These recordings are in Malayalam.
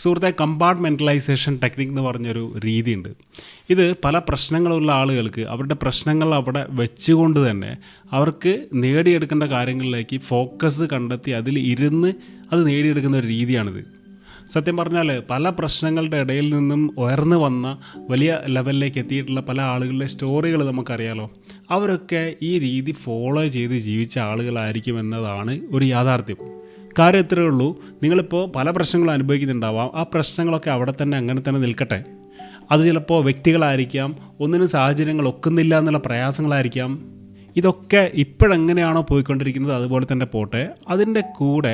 സുഹൃത്തെ, കമ്പാർട്ട്മെൻറ്റലൈസേഷൻ ടെക്നിക് എന്ന് പറഞ്ഞൊരു രീതിയുണ്ട്. ഇത് പല പ്രശ്നങ്ങളുള്ള ആളുകൾക്ക് അവരുടെ പ്രശ്നങ്ങൾ അവിടെ വെച്ചുകൊണ്ട് തന്നെ അവർക്ക് നേടിയെടുക്കേണ്ട കാര്യങ്ങളിലേക്ക് ഫോക്കസ് കണ്ടെത്തി അതിൽ ഇരുന്ന് അത് നേടിയെടുക്കുന്ന ഒരു രീതിയാണിത്. സത്യം പറഞ്ഞാൽ പല പ്രശ്നങ്ങളുടെ ഇടയിൽ നിന്നും ഉയർന്നു വന്ന വലിയ ലെവലിലേക്ക് എത്തിയിട്ടുള്ള പല ആളുകളുടെ സ്റ്റോറികൾ നമുക്കറിയാലോ. അവരൊക്കെ ഈ രീതി ഫോളോ ചെയ്ത് ജീവിച്ച ആളുകളായിരിക്കും എന്നതാണ് ഒരു യാഥാർത്ഥ്യം. കാര്യം ഇത്രയേ ഉള്ളൂ, നിങ്ങളിപ്പോൾ പല പ്രശ്നങ്ങളും അനുഭവിക്കുന്നുണ്ടാവാം. ആ പ്രശ്നങ്ങളൊക്കെ അവിടെ തന്നെ അങ്ങനെ തന്നെ നിൽക്കട്ടെ. അത് ചിലപ്പോൾ വ്യക്തികളായിരിക്കാം, ഒന്നിനും സാഹചര്യങ്ങൾ ഒക്കുന്നില്ല എന്നുള്ള പ്രയാസങ്ങളായിരിക്കാം. ഇതൊക്കെ ഇപ്പോഴെങ്ങനെയാണോ പോയിക്കൊണ്ടിരിക്കുന്നത് അതുപോലെ തന്നെ പോട്ടെ. അതിൻ്റെ കൂടെ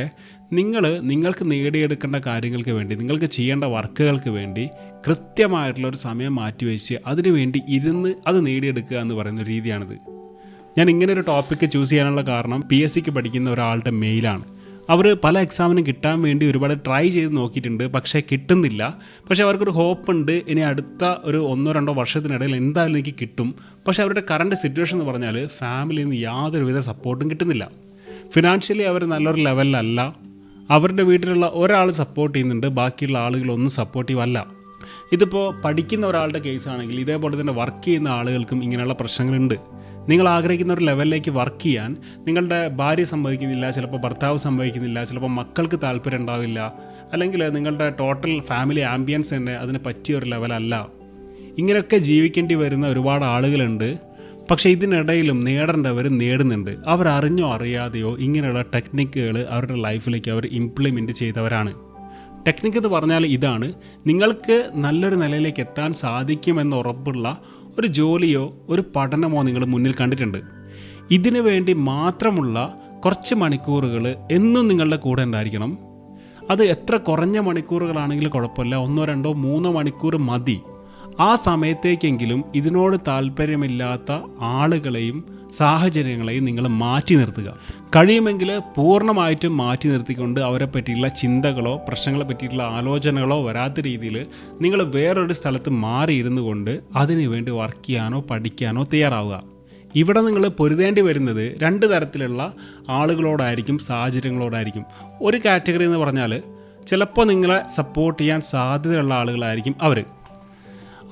നിങ്ങൾക്ക് നേടിയെടുക്കേണ്ട കാര്യങ്ങൾക്ക് വേണ്ടി, നിങ്ങൾക്ക് ചെയ്യേണ്ട വർക്കുകൾക്ക് വേണ്ടി കൃത്യമായിട്ടുള്ളൊരു സമയം മാറ്റിവെച്ച് അതിനു വേണ്ടി ഇരുന്ന് അത് നേടിയെടുക്കുക എന്ന് പറയുന്ന രീതിയാണിത്. ഞാൻ ഇങ്ങനെ ഒരു ടോപ്പിക്ക് ചൂസ് ചെയ്യാനുള്ള കാരണം PSCക്ക് പഠിക്കുന്ന ഒരാളുടെ മെയിലാണ്. അവർ പല എക്സാമിനും കിട്ടാൻ വേണ്ടി ഒരുപാട് ട്രൈ ചെയ്ത് നോക്കിയിട്ടുണ്ട്, പക്ഷേ കിട്ടുന്നില്ല. പക്ഷേ അവർക്കൊരു ഹോപ്പുണ്ട്, ഇനി അടുത്ത ഒരു 1-2 വർഷത്തിനിടയിൽ എന്തായാലും എനിക്ക് കിട്ടും. പക്ഷേ അവരുടെ കറണ്ട് സിറ്റുവേഷൻ എന്ന് പറഞ്ഞാൽ ഫാമിലിയിൽ നിന്ന് യാതൊരുവിധ സപ്പോർട്ടും കിട്ടുന്നില്ല. ഫിനാൻഷ്യലി അവർ നല്ലൊരു ലെവലിലല്ല. അവരുടെ വീട്ടിലുള്ള ഒരാൾ സപ്പോർട്ട് ചെയ്യുന്നുണ്ട്, ബാക്കിയുള്ള ആളുകളൊന്നും സപ്പോർട്ടീവ് അല്ല. ഇതിപ്പോൾ പഠിക്കുന്ന ഒരാളുടെ കേസാണെങ്കിൽ ഇതേപോലെ തന്നെ വർക്ക് ചെയ്യുന്ന ആളുകൾക്കും ഇങ്ങനെയുള്ള പ്രശ്നങ്ങളുണ്ട്. നിങ്ങൾ ആഗ്രഹിക്കുന്ന ഒരു ലെവലിലേക്ക് വർക്ക് ചെയ്യാൻ നിങ്ങളുടെ ഭാര്യ സമ്മതിക്കുന്നില്ല, ചിലപ്പോൾ ഭർത്താവ് സമ്മതിക്കുന്നില്ല, ചിലപ്പോൾ മക്കൾക്ക് താല്പര്യം ഉണ്ടാവില്ല, അല്ലെങ്കിൽ നിങ്ങളുടെ ടോട്ടൽ ഫാമിലി ആംബിയൻസ് തന്നെ അതിന് പറ്റിയ ഒരു ലെവലല്ല. ഇങ്ങനെയൊക്കെ ജീവിക്കേണ്ടി വരുന്ന ഒരുപാട് ആളുകളുണ്ട്. പക്ഷേ ഇതിനിടയിലും നേടേണ്ടവർ നേടുന്നുണ്ട്. അവരറിഞ്ഞോ അറിയാതെയോ ഇങ്ങനെയുള്ള ടെക്നിക്കുകൾ അവരുടെ ലൈഫിലേക്ക് അവർ ഇംപ്ലിമെൻറ്റ് ചെയ്തവരാണ്. ടെക്നിക്ക് എന്ന് പറഞ്ഞാൽ ഇതാണ്: നിങ്ങൾക്ക് നല്ലൊരു നിലയിലേക്ക് എത്താൻ സാധിക്കുമെന്ന് ഉറപ്പുള്ള ഒരു ജോലിയോ ഒരു പഠനമോ നിങ്ങൾ മുന്നിൽ കണ്ടിട്ടുണ്ട്. ഇതിനു വേണ്ടി മാത്രമുള്ള കുറച്ച് മണിക്കൂറുകൾ എന്നും നിങ്ങളുടെ കൂടെ ഉണ്ടായിരിക്കണം. അത് എത്ര കുറഞ്ഞ മണിക്കൂറുകളാണെങ്കിലും കുഴപ്പമില്ല, 1-2-3 മണിക്കൂർ മതി. ആ സമയത്തേക്കെങ്കിലും ഇതിനോട് താല്പര്യമില്ലാത്ത ആളുകളെയും സാഹചര്യങ്ങളെയും നിങ്ങൾ മാറ്റി നിർത്തുക. കഴിയുമെങ്കിൽ പൂർണ്ണമായിട്ടും മാറ്റി നിർത്തിക്കൊണ്ട് അവരെ പറ്റിയുള്ള ചിന്തകളോ പ്രശ്നങ്ങളെ പറ്റിയിട്ടുള്ള ആലോചനകളോ വരാത്ത രീതിയിൽ നിങ്ങൾ വേറൊരു സ്ഥലത്ത് മാറിയിരുന്നു കൊണ്ട് അതിനുവേണ്ടി വർക്ക് ചെയ്യാനോ പഠിക്കാനോ തയ്യാറാവുക. ഇവിടെ നിങ്ങൾ പൊരുതേണ്ടി വരുന്നത് 2 തരത്തിലുള്ള ആളുകളോടായിരിക്കും, സാഹചര്യങ്ങളോടായിരിക്കും. ഒരു കാറ്റഗറി എന്ന് പറഞ്ഞാൽ ചിലപ്പോൾ നിങ്ങളെ സപ്പോർട്ട് ചെയ്യാൻ സാധ്യതയുള്ള ആളുകളായിരിക്കും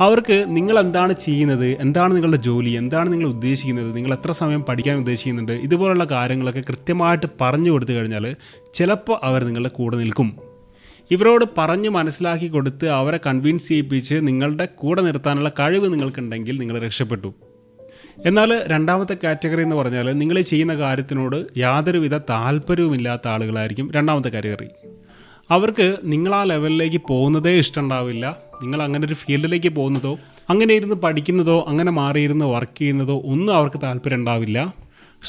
അവർക്ക് നിങ്ങൾ എന്താണ് ചെയ്യുന്നത്, എന്താണ് നിങ്ങളുടെ ജോലി, എന്താണ് നിങ്ങൾ ഉദ്ദേശിക്കുന്നത്, നിങ്ങൾ എത്ര സമയം പഠിക്കാൻ ഉദ്ദേശിക്കുന്നുണ്ട്, ഇതുപോലുള്ള കാര്യങ്ങളൊക്കെ കൃത്യമായിട്ട് പറഞ്ഞു കൊടുത്തു കഴിഞ്ഞാൽ ചിലപ്പോൾ അവർ നിങ്ങളുടെ കൂടെ നിൽക്കും. ഇവരോട് പറഞ്ഞ് മനസ്സിലാക്കി കൊടുത്ത് അവരെ കൺവിൻസ് ചെയ്യിപ്പിച്ച് നിങ്ങളുടെ കൂടെ നിർത്താനുള്ള കഴിവ് നിങ്ങൾക്കുണ്ടെങ്കിൽ നിങ്ങൾ രക്ഷപ്പെട്ടു. എന്നാൽ രണ്ടാമത്തെ കാറ്റഗറി എന്ന് പറഞ്ഞാൽ നിങ്ങൾ ചെയ്യുന്ന കാര്യത്തിനോട് യാതൊരുവിധ താല്പര്യവുമില്ലാത്ത ആളുകളായിരിക്കും രണ്ടാമത്തെ കാറ്റഗറി. അവർക്ക് നിങ്ങൾ ആ ലെവലിലേക്ക് പോകുന്നതേ ഇഷ്ടമുണ്ടാവില്ല. നിങ്ങൾ അങ്ങനെ ഒരു ഫീൽഡിലേക്ക് പോകുന്നതോ അങ്ങനെ ഇരുന്ന് പഠിക്കുന്നതോ അങ്ങനെ മാറിയിരുന്ന് വർക്ക് ചെയ്യുന്നതോ ഒന്നും അവർക്ക് താല്പര്യം ഉണ്ടാവില്ല.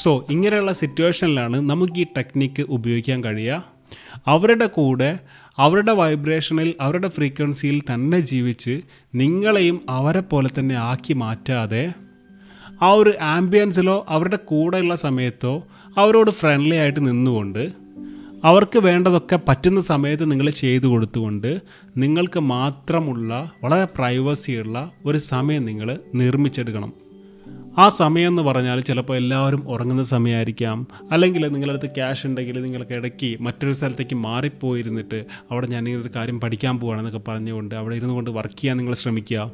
സോ ഇങ്ങനെയുള്ള സിറ്റുവേഷനിലാണ് നമുക്ക് ഈ ടെക്നിക്ക് ഉപയോഗിക്കാൻ കഴിയുക. അവരുടെ കൂടെ അവരുടെ വൈബ്രേഷനിൽ അവരുടെ ഫ്രീക്വൻസിയിൽ തന്നെ ജീവിച്ച് നിങ്ങളെയും അവരെ പോലെ തന്നെ ആക്കി മാറ്റാതെ ആ ഒരു ആംബിയൻസിലോ അവരുടെ കൂടെയുള്ള സമയത്തോ അവരോട് ഫ്രണ്ട്ലി ആയിട്ട് നിന്നുകൊണ്ട് അവർക്ക് വേണ്ടതൊക്കെ പറ്റുന്ന സമയത്ത് നിങ്ങൾ ചെയ്തു കൊടുത്തുകൊണ്ട് നിങ്ങൾക്ക് മാത്രമുള്ള വളരെ പ്രൈവസിയുള്ള ഒരു സമയം നിങ്ങൾ നിർമ്മിച്ചെടുക്കണം. ആ സമയം എന്ന് പറഞ്ഞാൽ ചിലപ്പോൾ എല്ലാവരും ഉറങ്ങുന്ന സമയമായിരിക്കാം, അല്ലെങ്കിൽ നിങ്ങളടുത്ത് ക്യാഷ് ഉണ്ടെങ്കിൽ നിങ്ങൾക്ക് ഇടയ്ക്ക് മറ്റൊരു സ്ഥലത്തേക്ക് മാറിപ്പോയിരുന്നിട്ട് അവിടെ ഞാൻ ഈ ഒരു കാര്യം പഠിക്കാൻ പോവുകയാണെന്നൊക്കെ പറഞ്ഞുകൊണ്ട് അവിടെ ഇരുന്നു കൊണ്ട് വർക്ക് ചെയ്യാൻ നിങ്ങൾ ശ്രമിക്കുക.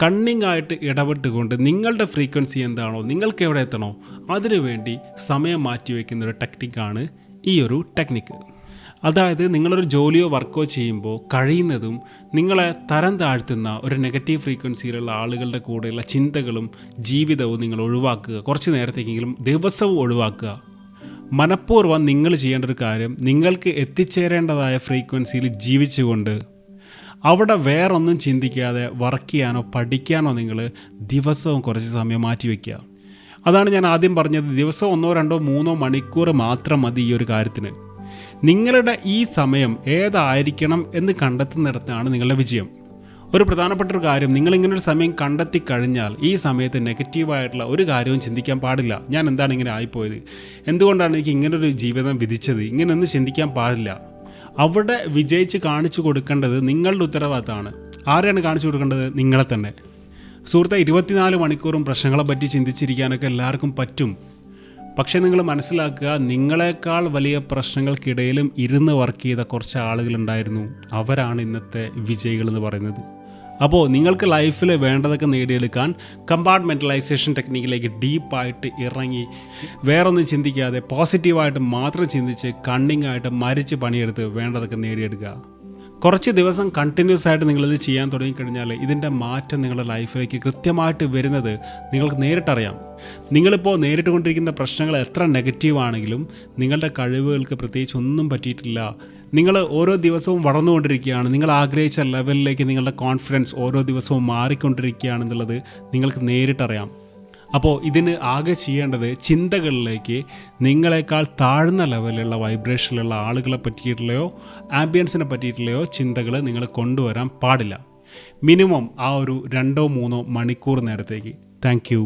കണ്ണിങ് ആയിട്ട് ഇടപെട്ടുകൊണ്ട് നിങ്ങളുടെ ഫ്രീക്വൻസി എന്താണോ, നിങ്ങൾക്ക് എവിടെ എത്തണോ അതിനുവേണ്ടി സമയം മാറ്റിവെക്കുന്നൊരു ടെക്നിക്കാണ് ഈ ഒരു ടെക്നിക്ക്. അതായത് നിങ്ങളൊരു ജോലിയോ വർക്കോ ചെയ്യുമ്പോൾ കഴിയുന്നതും നിങ്ങളെ തരം താഴ്ത്തുന്ന ഒരു നെഗറ്റീവ് ഫ്രീക്വൻസിയിലുള്ള ആളുകളുടെ കൂടെയുള്ള ചിന്തകളും ജീവിതവും നിങ്ങൾ ഒഴിവാക്കുക. കുറച്ച് നേരത്തേക്കെങ്കിലും ദിവസവും ഒഴിവാക്കുക. മനഃപൂർവ്വം നിങ്ങൾ ചെയ്യേണ്ട ഒരു കാര്യം, നിങ്ങൾക്ക് എത്തിച്ചേരേണ്ടതായ ഫ്രീക്വൻസിയിൽ ജീവിച്ചുകൊണ്ട് അവിടെ വേറൊന്നും ചിന്തിക്കാതെ വർക്ക് ചെയ്യാനോ പഠിക്കാനോ നിങ്ങൾ ദിവസവും കുറച്ച് സമയം മാറ്റി വയ്ക്കുക. അതാണ് ഞാൻ ആദ്യം പറഞ്ഞത്, ദിവസം 1-2-3 മണിക്കൂർ മാത്രം മതി ഈ ഒരു കാര്യത്തിന്. നിങ്ങളുടെ ഈ സമയം ഏതായിരിക്കണം എന്ന് കണ്ടെത്തുന്നിടത്താണ് നിങ്ങളുടെ വിജയം. ഒരു പ്രധാനപ്പെട്ട ഒരു കാര്യം, നിങ്ങളിങ്ങനൊരു സമയം കണ്ടെത്തി കഴിഞ്ഞാൽ ഈ സമയത്ത് നെഗറ്റീവായിട്ടുള്ള ഒരു കാര്യവും ചിന്തിക്കാൻ പാടില്ല. ഞാൻ എന്താണ് ഇങ്ങനെ ആയിപ്പോയത്, എന്തുകൊണ്ടാണ് എനിക്ക് ഇങ്ങനൊരു ജീവിതം വിധിച്ചത്, ഇങ്ങനെയൊന്നും ചിന്തിക്കാൻ പാടില്ല. അവിടെ വിജയിച്ച് കാണിച്ചു കൊടുക്കേണ്ടത് നിങ്ങളുടെ ഉത്തരവാദിത്തമാണ്. ആരെയാണ് കാണിച്ചു കൊടുക്കേണ്ടത്? നിങ്ങളെ തന്നെ. സുഹൃത്തെ, 24 മണിക്കൂറും പ്രശ്നങ്ങളെ പറ്റി ചിന്തിച്ചിരിക്കാനൊക്കെ എല്ലാവർക്കും പറ്റും. പക്ഷേ നിങ്ങൾ മനസ്സിലാക്കുക, നിങ്ങളെക്കാൾ വലിയ പ്രശ്നങ്ങൾക്കിടയിലും ഇരുന്ന് വർക്ക് ചെയ്ത കുറച്ച് ആളുകളുണ്ടായിരുന്നു. അവരാണ് ഇന്നത്തെ വിജയികൾ എന്ന് പറയുന്നത്. അപ്പോൾ നിങ്ങൾക്ക് ലൈഫിൽ വേണ്ടതൊക്കെ നേടിയെടുക്കാൻ കമ്പാർട്ട്മെൻറ്റലൈസേഷൻ ടെക്നിക്കിലേക്ക് ഡീപ്പായിട്ട് ഇറങ്ങി വേറൊന്നും ചിന്തിക്കാതെ പോസിറ്റീവായിട്ട് മാത്രം ചിന്തിച്ച് കണ്ണിങ് ആയിട്ട് മരിച്ച് പണിയെടുത്ത് വേണ്ടതൊക്കെ നേടിയെടുക്കുക. കുറച്ച് ദിവസം കണ്ടിന്യൂസ് ആയിട്ട് നിങ്ങളിത് ചെയ്യാൻ തുടങ്ങിക്കഴിഞ്ഞാൽ ഇതിൻ്റെ മാറ്റം നിങ്ങളുടെ ലൈഫിലേക്ക് കൃത്യമായിട്ട് വരുന്നത് നിങ്ങൾക്ക് നേരിട്ടറിയാം. നിങ്ങളിപ്പോൾ നേരിട്ടുകൊണ്ടിരിക്കുന്ന പ്രശ്നങ്ങൾ എത്ര നെഗറ്റീവ് ആണെങ്കിലും നിങ്ങളുടെ കഴിവുകൾക്ക് പ്രത്യേകിച്ച് ഒന്നും പറ്റിയിട്ടില്ല. നിങ്ങൾ ഓരോ ദിവസവും വളർന്നുകൊണ്ടിരിക്കുകയാണ്. നിങ്ങൾ ആഗ്രഹിച്ച ലെവലിലേക്ക് നിങ്ങളുടെ കോൺഫിഡൻസ് ഓരോ ദിവസവും മാറിക്കൊണ്ടിരിക്കുകയാണെന്നുള്ളത് നിങ്ങൾക്ക് നേരിട്ടറിയാം. അപ്പോൾ ഇതിന് ആകെ ചെയ്യേണ്ടത് ചിന്തകളിലേക്ക് നിങ്ങളെക്കാൾ താഴ്ന്ന ലെവലിലുള്ള വൈബ്രേഷനിലുള്ള ആളുകളെ പറ്റിയിട്ടുള്ളയോ ആംബിയൻസിനെ പറ്റിയിട്ടുള്ളയോ ചിന്തകൾ നിങ്ങൾ കൊണ്ടുവരാൻ പാടില്ല. മിനിമം ആ ഒരു 2-3 മണിക്കൂർ നേരത്തേക്ക്. Thank you.